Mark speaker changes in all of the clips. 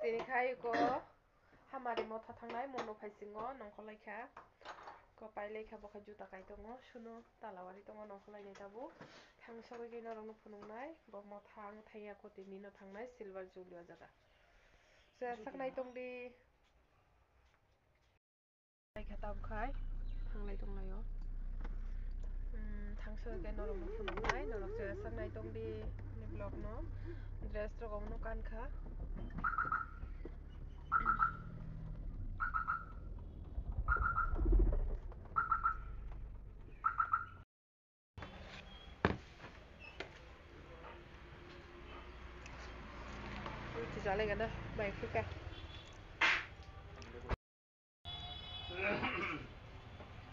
Speaker 1: Tinikai ko hamari mo tathangnai mono phaisingo nongkholaikha ko pailekha bokha juta kai tongo suno talawari tongo nongkholai tabu thangsogoi gei norokno phunuknai bo mothang thaiya kotini no thangnai silver julia jaga se saknai tongdi laikha tabkhai thanglai tonglaio thangsogoi gei norokno phunuknai norok se saknai tongdi ni blog no dress rok no kankha Jalan kan dah, baik juga.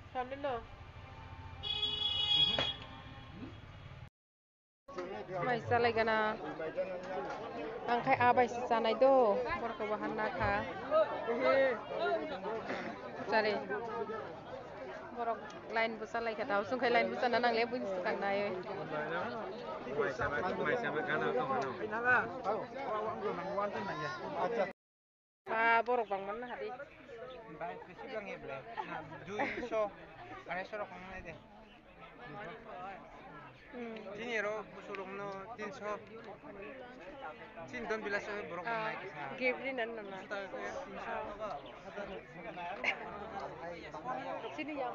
Speaker 1: Sana no. Mai jalan kan ah. Angkai apa sih sana itu? Berkebahan nakha. Cari. Borok lain busa lagi kata, sungkai lain busa nanang lebih suka nai. Ah, borok bang mana hari?
Speaker 2: Baik, kesiang ya beli. Nah, juiso, ada sorok mana deh? Sini ro, busurung no, tinso. Sini don bila so borok mana kisah?
Speaker 1: Gibri nana. Sini yang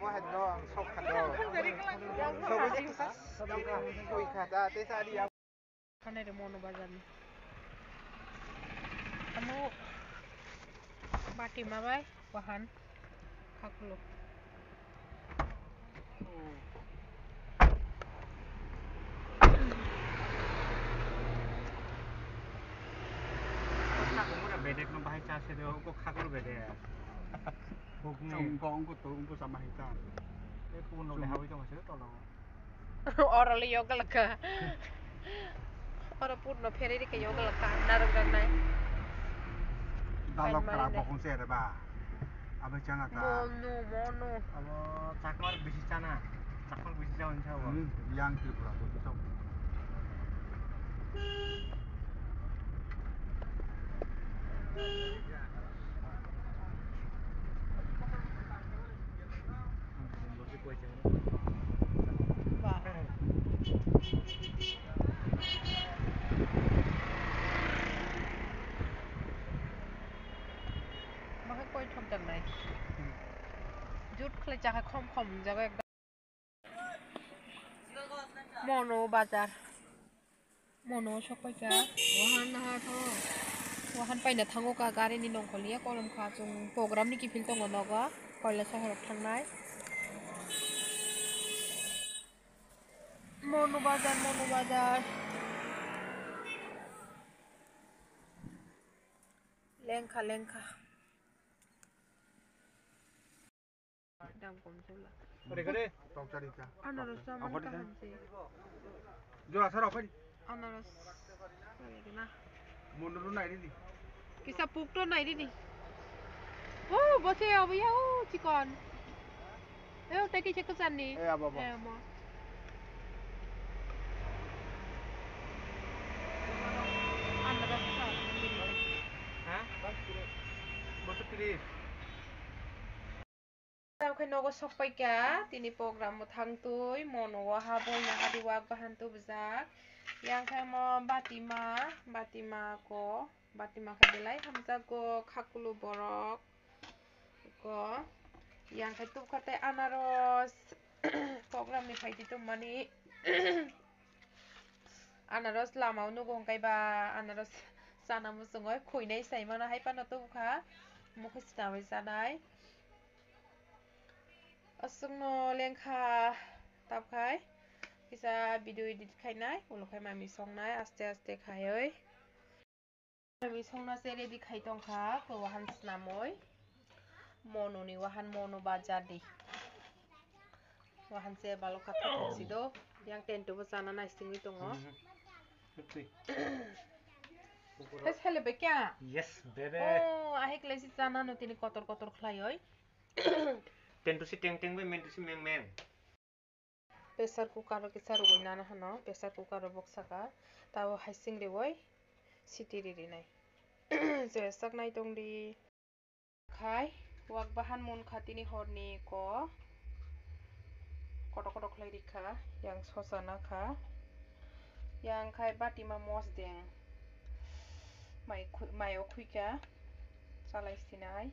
Speaker 2: Wahed doang, sok doang. Sok aja kisah. Kui kata, tesa dia.
Speaker 1: Kan ada mono bazar nih. Kamu bati mabai, bahan kakulu.
Speaker 2: Bedek membahas case do kok kakulu bedek. Ungko sama hitam. Ini puno le hawi tong sih tolong.
Speaker 1: Orang li yoga lega. Orang puno peri di ke yoga lega. Narung nai.
Speaker 2: Dalok kerap bokong sih ada ba. Apa jangan ta?
Speaker 1: Mono.
Speaker 2: Apa cakmar bisi cana. Cakmar bisi jauh jauh. Yang kira tuh bisa.
Speaker 1: Maka koi thom jang nai. Jut khle jaga khom jaga ekdom. Mono bazar. Mono shopai ka. Wahan na tho. Wahan pai na thango ka gari ni nongkholiya kolom kha chung program ni kifil tongo noga koila sahorok thangnai. Mono bazar. Lengkha. Dam kom jula.
Speaker 2: Kade, tong cari ka.
Speaker 1: Anaros sama tahan sih.
Speaker 2: Jual asar apa ni?
Speaker 1: Anaros. Lagi na.
Speaker 2: Mundur naik ni.
Speaker 1: Kisah pukto na ini. Oh, bose abu ya, oh, cikon. Teki cek kesan nih.
Speaker 2: Apa?
Speaker 1: Mo. Anaros ka.
Speaker 2: Hah? Bosok kiri.
Speaker 1: Tao khay nogo sokpai ka tini program mo thangtui mono wa haboi na hadi wak bahantu bjak yang khay mo batima khay belai hamjago khakulu borok ko yang khay tup khatai anaros program ni phaiti tumani anaros lama nugo hongkai ba anaros sana musungoi khuinai saimano hai pano tupkha mukhu sinabai janai asungno lengkha tapkhai kisa video edit khainai ulokhai mami songnai aste khaioi mami songna se ready khai tongkha ko wahan snamoi mono ni wahan mono bazar di wahan se balokha thoksi do yang tent bo jana naisingui tongo Hes helebe kya?
Speaker 2: Yes, baby.
Speaker 1: Oh, ahik lesi sana no tini kotor khlai oi.
Speaker 2: Tentu si teng teng be men tu si meng meng.
Speaker 1: Pressure cooker ke saru goi nana hano pressure cooker boxa ka tao haising re oi siti ri nai. Je sak nai tong di khai wak bahan mun khatini horni ko kotor khlai rikha yang sosana kha yang khai bati ma mos deng mai o khuika salai sinai